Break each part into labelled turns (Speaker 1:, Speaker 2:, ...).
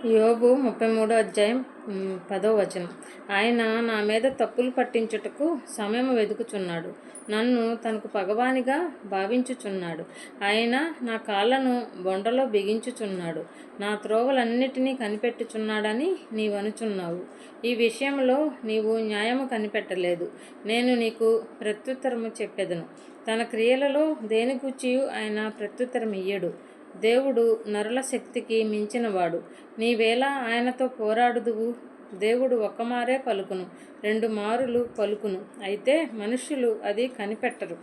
Speaker 1: యోబు 33 అధ్యాయం 10వ వచనం. ఆయన నా మీద తప్పులు పట్టించుటకు సమయం వెదుకుచున్నాడు. నన్ను తనకు పగవానిగా భావించుచున్నాడు. ఆయన నా కాళ్ళను బొండలో బిగించుచున్నాడు. నా త్రోవలన్నిటినీ కనిపెట్టుచున్నాడని నీవనుచున్నావు. ఈ విషయంలో నీవు న్యాయము కనిపెట్టలేదు. నేను నీకు ప్రత్యుత్తరము చెప్పెదను. తన క్రియలలో దేని గూర్చియు ఆయన ప్రత్యుత్తరమియ్యడు. దేవుడు నరుల శక్తికి మించినవాడు. నీవేళ ఆయనతో పోరాడుదువు? దేవుడు ఒక్కమారే పలుకును, 2 మారులు పలుకును, అయితే మనుష్యులు అది కనిపెట్టరు.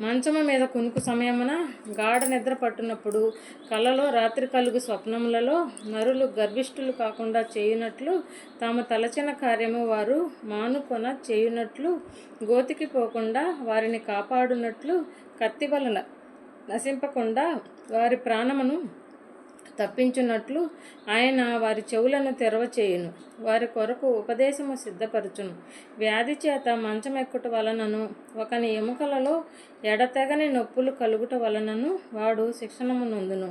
Speaker 1: మంచము మీద కునుకు సమయమున, గాఢ నిద్ర పట్టునప్పుడు, కలలో రాత్రి కలుగు స్వప్నములలో నరులు గర్విష్ఠులు కాకుండా చేయునట్లు, తాము తలచిన కార్యము వారు మానుకొన చేయునట్లు, గోతికి పోకుండా వారిని కాపాడునట్లు, కత్తి వలన నశింపకుండా వారి ప్రాణమును తప్పించున్నట్లు ఆయన వారి చెవులను తెరవచేయును, వారి కొరకు ఉపదేశము సిద్ధపరచును. వ్యాధి చేత మంచమెక్కుట వలనను, ఒకని ఎముకలలో ఎడతెగని నొప్పులు కలుగుట వలనను వాడు శిక్షణము నొందును.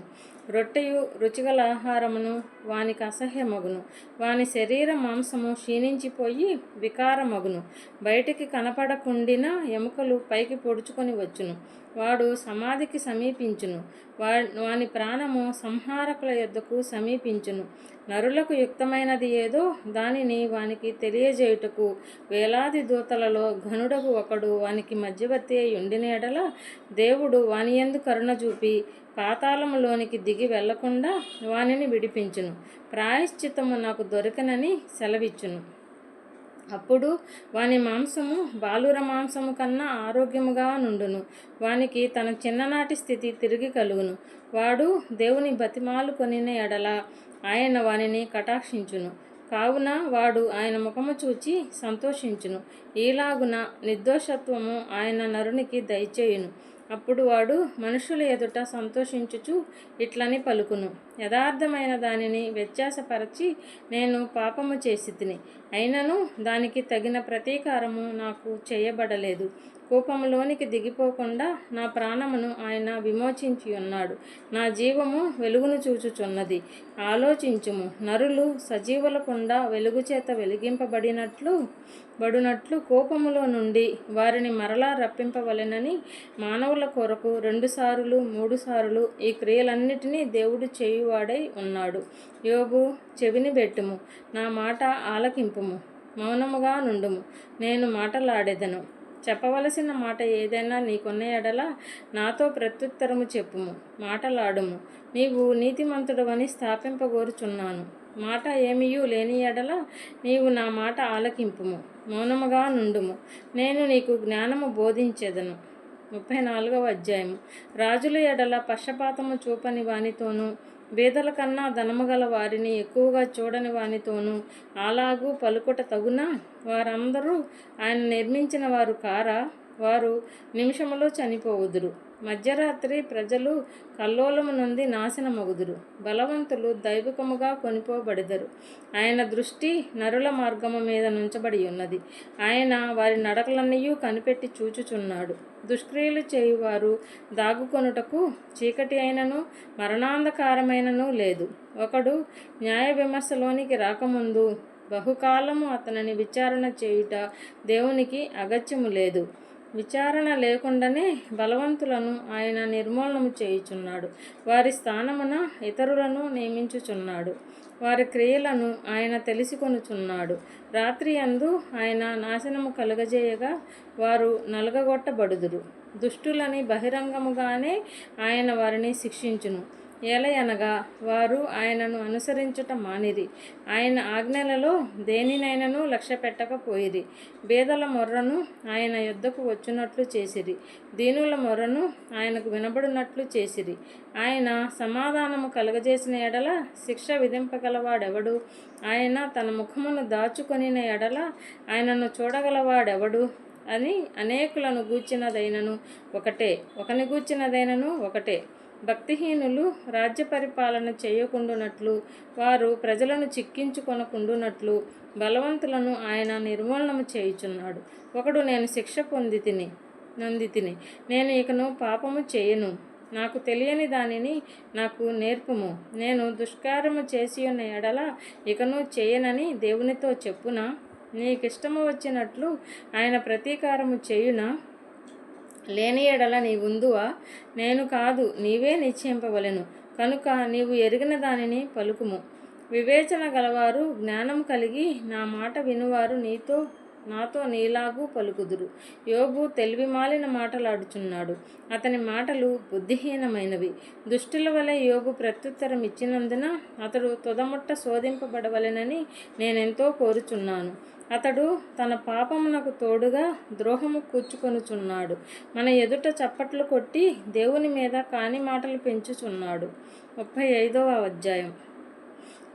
Speaker 1: రొట్టెయు రుచిగల ఆహారమును వానికి అసహ్యమగును. వాని శరీర మాంసము క్షీణించిపోయి వికారమగును. బయటికి కనపడకుండిన ఎముకలు పైకి పొడుచుకొని వచ్చును. వాడు సమాధికి సమీపించును. వాని ప్రాణము సంహారకుల యొద్దకు సమీపించును. నరులకు యుక్తమైనది ఏదో దానిని వానికి తెలియజేయుటకు వేలాది దూతలలో ఘనుడగు ఒకడు వానికి మధ్యవర్తి అయి ఉండిన ఎడల, దేవుడు వానియందు కరుణ చూపి పాతాళములోనికి దిగి వెళ్లకుండా వానిని విడిపించును. ప్రాయశ్చిత్తము నాకు దొరికనని సెలవిచ్చును. అప్పుడు వాని మాంసము బాలుర మాంసము కన్నా ఆరోగ్యముగా నుండును. వానికి తన చిన్ననాటి స్థితి తిరిగి కలుగును. వాడు దేవుని బతిమాలు కొనిన ఎడల ఆయన వానిని కటాక్షించును. కావున వాడు ఆయన ముఖము చూచి సంతోషించును. ఈలాగున నిర్దోషత్వము ఆయన నరునికి దయచేయును. అప్పుడు వాడు మనుషుల ఎదుట సంతోషించుచు ఇట్లని పలుకును, యథార్థమైన దానిని వ్యత్యాసపరచి నేను పాపము చేసి తిని, అయినను దానికి తగిన ప్రతీకారము నాకు చేయబడలేదు. కోపములోనికి దిగిపోకుండా నా ప్రాణమును ఆయన విమోచించి ఉన్నాడు. నా జీవము వెలుగును చూచుచున్నది. ఆలోచించుము, నరులు సజీవులకుండా వెలుగు చేత వెలిగింపబడినట్లు కోపములో నుండి వారిని మరలా రప్పింపవలెనని మానవుల కొరకు 2 సారులు 3 సారులు ఈ క్రియలన్నిటినీ దేవుడు చేయువాడై ఉన్నాడు. యోబు, చెవిని బెట్టుము, నా మాట ఆలకింపుము, మౌనముగా నుండుము, నేను మాటలాడెదను. చెప్పవలసిన మాట ఏదైనా నీకున్న ఎడల నాతో ప్రత్యుత్తరము చెప్పుము, మాటలాడుము. నీవు నీతిమంతుడవని స్థాపింపగోరుచున్నాను. మాట ఏమీయూ లేని ఎడల నీవు నా మాట ఆలకింపుము, మౌనముగా నుండుము, నేను నీకు జ్ఞానము బోధించెదను. 34వ అధ్యాయము. రాజుల ఎడల పక్షపాతము చూపని వానితోనూ, బీదల కన్నా ధనముగల వారిని ఎక్కువగా చూడని వానితోనూ అలాగూ పలుకుట తగునా? వారందరూ ఆయన నిర్మించిన వారు కారా? వారు నిమిషములో చనిపోవుదురు. మధ్యరాత్రి ప్రజలు కల్లోలము నుండి నాశనమగుదురు. బలవంతులు దైవికముగా కొనిపోబడెదరు. ఆయన దృష్టి నరుల మార్గము మీద నుంచబడి ఉన్నది. ఆయన వారి నడకలన్నయూ కనిపెట్టి చూచుచున్నాడు. దుష్క్రియలు చేయువారు దాగుకొనుటకు చీకటి అయినను మరణాంధకారమైనను లేదు. ఒకడు న్యాయ విమర్శలోనికి రాకముందు బహుకాలము అతనిని విచారణ చేయుట దేవునికి అగత్యము లేదు. విచారణ లేకుండానే బలవంతులను ఆయన నిర్మూలనము చేయుచున్నాడు. వారి స్థానమున ఇతరులను నియమించుచున్నాడు. వారి క్రియలను ఆయన తెలుసుకొనుచున్నాడు. రాత్రి యందు ఆయన నాశనము కలుగజేయగా వారు నలగగొట్టబడుదురు. దుష్టులని బహిరంగముగానే ఆయన వారిని శిక్షించును. ఏలయనగా వారు ఆయనను అనుసరించుట మానిరి. ఆయన ఆజ్ఞలలో దేనినైనను లక్ష్య పెట్టకపోయిరి. బేదల మొర్రను ఆయన యొద్దకు వచ్చునట్లు చేసిరి. దీనుల మొర్రను ఆయనకు వినబడినట్లు చేసిరి. ఆయన సమాధానము కలుగజేసిన ఎడల శిక్ష విధింపగలవాడెవడు? ఆయన తన ముఖమును దాచుకొనిన ఎడల ఆయనను చూడగలవాడెవడు? అని అనేకులను గూర్చినదైనను ఒకటే, ఒకని గూర్చినదైనను ఒకటే. భక్తిహీనులు రాజ్య పరిపాలన చేయకుండునట్లు, వారు ప్రజలను చిక్కించుకొనకుండునట్లు బలవంతులను ఆయన నిర్మూలనము చేయుచున్నాడు. ఒకడు, నేను శిక్ష నొంది తిని, నేను ఇకను పాపము చేయను, నాకు తెలియని దానిని నాకు నేర్పుము. నేను దుష్కార్యము చేసి ఉన్న ఎడల ఇకను చేయనని దేవునితో చెప్పునా? నీకిష్టము వచ్చినట్లు ఆయన ప్రతీకారము చేయునా? లేని ఎడల నీవుందువా? నేను కాదు, నీవే నిశ్చయింపవలెను. కనుక నీవు ఎరిగిన దానిని పలుకుము. వివేచన గలవారు, జ్ఞానం కలిగి నా మాట వినువారు నాతో నీలాగూ పలుకుదురు. యోబు తెలివిమాలిన మాటలాడుచున్నాడు. అతని మాటలు బుద్ధిహీనమైనవి. దుష్టుల వలె యోబు ప్రత్యుత్తరం ఇచ్చినందున అతడు తుదముట్ట శోధింపబడవలెనని నేనెంతో కోరుచున్నాను. అతడు తన పాపమునకు తోడుగా ద్రోహము కూర్చుకొనుచున్నాడు. మన ఎదుట చప్పట్లు కొట్టి దేవుని మీద కాని మాటలు పెంచుచున్నాడు. 35వ అధ్యాయం.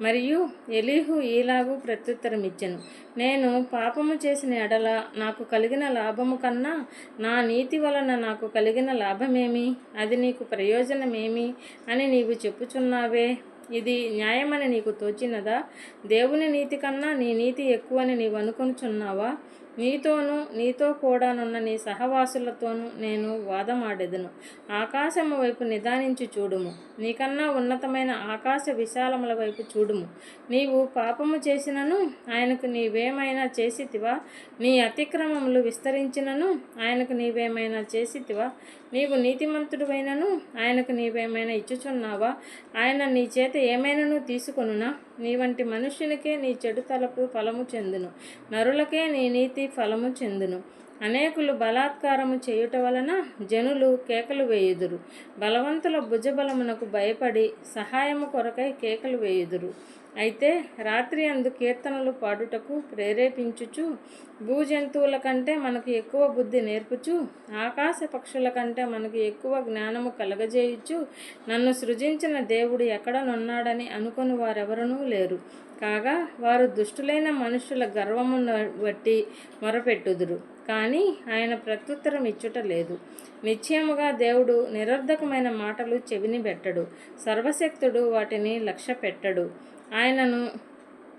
Speaker 1: మరియు ఎలీహు ఈలాగు ప్రత్యుత్తరం ఇచ్చెను, నేను పాపము చేసిన ఎడల నాకు కలిగిన లాభము కన్నా నా నీతి వలన నాకు కలిగిన లాభమేమి? అది నీకు ప్రయోజనమేమి అని నీవు చెప్పుచున్నావే. ఇది న్యాయమని నీకు తోచినదా? దేవుని నీతి కన్నా నీ నీతి ఎక్కువని నీవు అనుకొనుచున్నావా? నీతోనూ నీతో కూడానున్న నీ సహవాసులతోనూ నేను వాదమాడెదను. ఆకాశము వైపు నిదానించి చూడుము. నీకన్నా ఉన్నతమైన ఆకాశ విశాలముల వైపు చూడుము. నీవు పాపము చేసినను ఆయనకు నీవేమైనా చేసితివా? నీ అతిక్రమములు విస్తరించినను ఆయనకు నీవేమైనా చేసితివా? నీవు నీతిమంతుడివైనను ఆయనకు నీవేమైనా ఇచ్చుచున్నావా? ఆయన నీ చేత ఏమైనాను తీసుకొనునా? నీ వంటి మనుష్యునికే నీ చెడు తలపు ఫలము చెందును, నరులకే నీ నీతి ఫలము చెందును. అనేకులు బలాత్కారము చేయుట వలన జనులు కేకలు వేయుదురు. బలవంతుల భుజబలమునకు భయపడి సహాయము కొరకై కేకలు వేయుదురు. అయితే రాత్రి అందు కీర్తనలు పాడుటకు ప్రేరేపించుచు, భూజంతువుల కంటే మనకు ఎక్కువ బుద్ధి నేర్పుచు, ఆకాశ పక్షుల కంటే మనకు ఎక్కువ జ్ఞానము కలగజేయుచు, నన్ను సృజించిన దేవుడు ఎక్కడనున్నాడని అనుకుని వారెవరనూ లేరు. కాగా వారు దుష్టులైన మనుష్యుల గర్వమును బట్టి మొరపెట్టుదురు, కానీ ఆయన ప్రత్యుత్తరం ఇచ్చుట లేదు. నిశ్చయముగా దేవుడు నిరర్ధకమైన మాటలు చెవిని పెట్టడు, సర్వశక్తుడు వాటిని లక్ష్య పెట్టడు. ఆయనను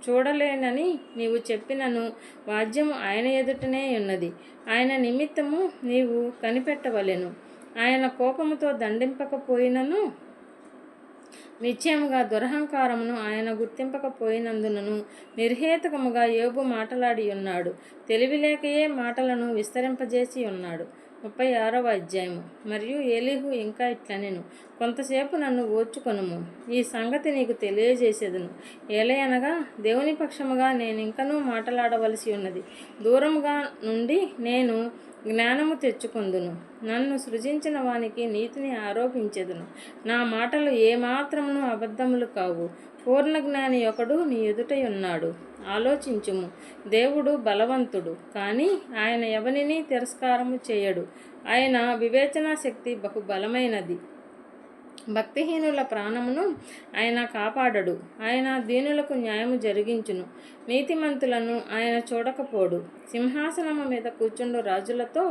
Speaker 1: చూడలేనని నీవు చెప్పినను వాద్యము ఆయన ఎదుటనే ఉన్నది. ఆయన నిమిత్తము నీవు కనిపెట్టవలెను. ఆయన కోపముతో దండింపకపోయినను నిశ్చయముగా దురహంకారమును ఆయన గుర్తింపకపోయినందునను నిర్హేతుకముగా యోబు మాటలాడి ఉన్నాడు. తెలివిలేకయే మాటలను విస్తరింపజేసి ఉన్నాడు. 36వ అధ్యాయము. మరియు ఎలీహు ఇంకా ఇట్లనెను, కొంతసేపు నన్ను ఓర్చుకొనుము, ఈ సంగతి నీకు తెలియజేసేదను. ఏలయనగా దేవుని పక్షముగా నేనింకనూ మాటలాడవలసి ఉన్నది. దూరముగా నుండి నేను జ్ఞానము తెచ్చుకొందును. నన్ను సృజించిన వానికి నీతిని ఆరోపించెదను. నా మాటలు ఏమాత్రమును అబద్ధములు కావు. పూర్ణ జ్ఞాని ఒకడు నీ ఎదుటయున్నాడు. ఆలోచించుము. దేవుడు బలవంతుడు, కానీ ఆయన ఎవనిని తిరస్కారము చేయడు. ఆయన వివేచనా శక్తి బహుబలమైనది. భక్తిహీనుల ప్రాణమును ఆయన కాపాడడు. ఆయన దీనులకు న్యాయము జరిగించును. నీతిమంతులను ఆయన చూడకపోడు. సింహాసనము మీద కూర్చుండు రాజులతో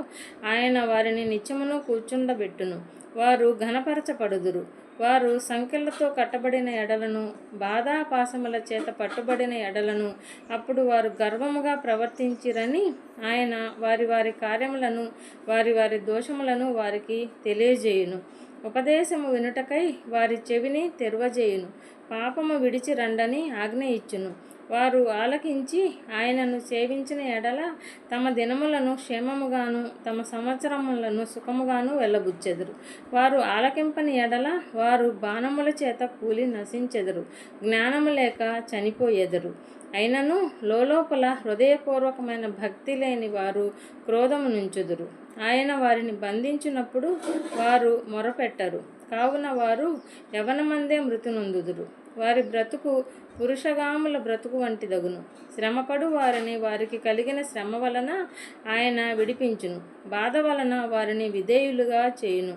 Speaker 1: ఆయన వారిని నిత్యమును కూర్చుండబెట్టును. వారు ఘనపరచబడుదురు. వారు సంకెళ్లతో కట్టబడిన ఎడలను, బాధాపాసముల చేత పట్టుబడిన ఎడలను, అప్పుడు వారు గర్వముగా ప్రవర్తించిరని ఆయన వారి వారి కార్యములను, వారి వారి దోషములను వారికి తెలియజేయును. ఉపదేశము వినుటకై వారి చెవిని తెరువజేయును. పాపము విడిచి రండని ఆజ్ఞ ఇచ్చును. వారు ఆలకించి ఆయనను సేవించిన ఎడల తమ దినములను క్షేమముగాను తమ సంవత్సరములను సుఖముగాను వెళ్ళబుచ్చెదరు. వారు ఆలకింపని ఎడల వారు బాణముల చేత కూలి నశించెదరు, జ్ఞానము లేక చనిపోయెదరు. అయినను లోలోపల హృదయపూర్వకమైన భక్తి లేని వారు క్రోధము నుంచుదురు. ఆయన వారిని బంధించినప్పుడు వారు మొరపెట్టరు. కావున వారు యవనమందే మృతి నొందుదురు. వారి బ్రతుకు పురుషగాముల బ్రతుకు వంటిదగును. శ్రమపడు వారిని వారికి కలిగిన శ్రమ వలన ఆయన విడిపించును. బాధ వలన వారిని విధేయులుగా చేయును.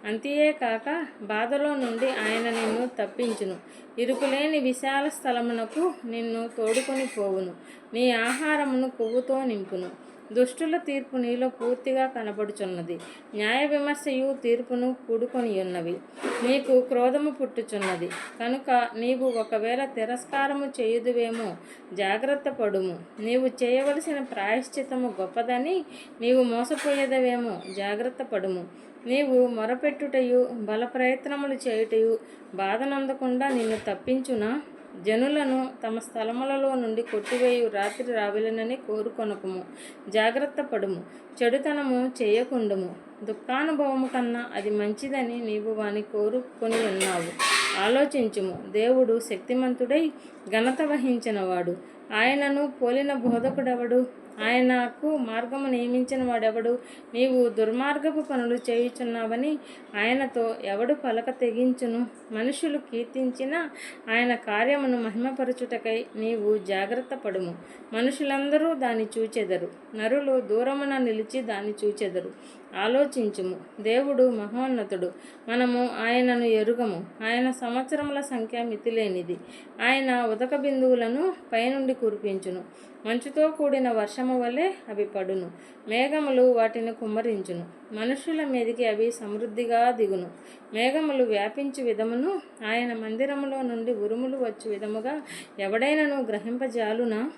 Speaker 1: అంతియే కాక బాధలో నుండి ఆయన నిన్ను తప్పించును. ఇరుకులేని విశాల స్థలమునకు నిన్ను తోడుకొని పోవును. నీ ఆహారమును కొవ్వుతో నింపును. దుష్టుల తీర్పు నీలో పూర్తిగా కనబడుచున్నది. న్యాయ విమర్శయు తీర్పును కూడుకొని ఉన్నవి. నీకు క్రోధము పుట్టుచున్నది కనుక నీవు ఒకవేళ తిరస్కారము చేయుదువేమో, జాగ్రత్త పడుము. నీవు చేయవలసిన ప్రాయశ్చిత్తము గొప్పదని నీవు మోసపోయేదవేమో, జాగ్రత్త పడుము. నీవు మొరపెట్టుటయు బలప్రయత్నములు చేయుటయు బాధనందకుండా నిన్ను తప్పించునా? జనులను తమ స్థలములలో నుండి కొట్టివేయు రాత్రి రావిలనని కోరుకొనకుము. జాగ్రత్త పడుము, చెడుతనము చేయకుండుము. దుఃఖానుభవము కన్నా అది మంచిదని నీవు వాని కోరుకొని ఉన్నావు. ఆలోచించుము, దేవుడు శక్తిమంతుడై ఘనత వహించినవాడు. ఆయనను పోలిన బోధకుడెవడు? ఆయనకు మార్గము నియమించిన వాడెవడు? నీవు దుర్మార్గపు పనులు చేయుచున్నావని ఆయనతో ఎవడు పలక తెగించును? మనుషులు కీర్తించిన ఆయన కార్యమును మహిమపరచుటకై నీవు జాగ్రత్త పడుము. మనుషులందరూ దాన్ని చూచెదరు, నరులు దూరమున నిలిచి దాన్ని చూచెదరు. ఆలోచించుము, దేవుడు మహోన్నతుడు, మనము ఆయనను ఎరుగము. ఆయన సంవత్సరముల సంఖ్య మితిలేనిది. ఆయన ఉదక బిందువులను పైనుండి కురిపించును. మంచుతో కూడిన వర్షము వలె అవి పడును. మేఘములు వాటిని కుమ్మరించును. మనుషుల మీదికి అవి సమృద్ధిగా దిగును. మేఘములు వ్యాపించు విధమును ఆయన మందిరములో నుండి ఉరుములు వచ్చు విధముగా ఎవడైనను గ్రహింపజాలునా?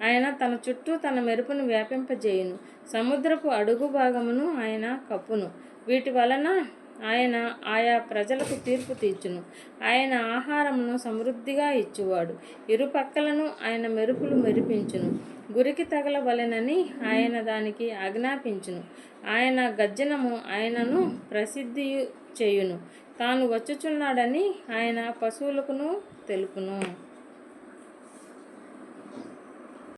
Speaker 1: ఆయన తన చుట్టూ తన మెరుపును వ్యాపింపజేయును. సముద్రపు అడుగు భాగమును ఆయన కప్పును. వీటి వలన ఆయన ఆయా ప్రజలకు తీర్పు తీర్చును. ఆయన ఆహారమును సమృద్ధిగా ఇచ్చువాడు. ఇరుపక్కలను ఆయన మెరుపులు మెరిపించును. గురికి తగలవలెనని ఆయన దానికి ఆజ్ఞాపించును. ఆయన గర్జనము ఆయనను ప్రసిద్ధి చేయును. తాను వచ్చుచున్నాడని ఆయన పశువులకును తెలుపును.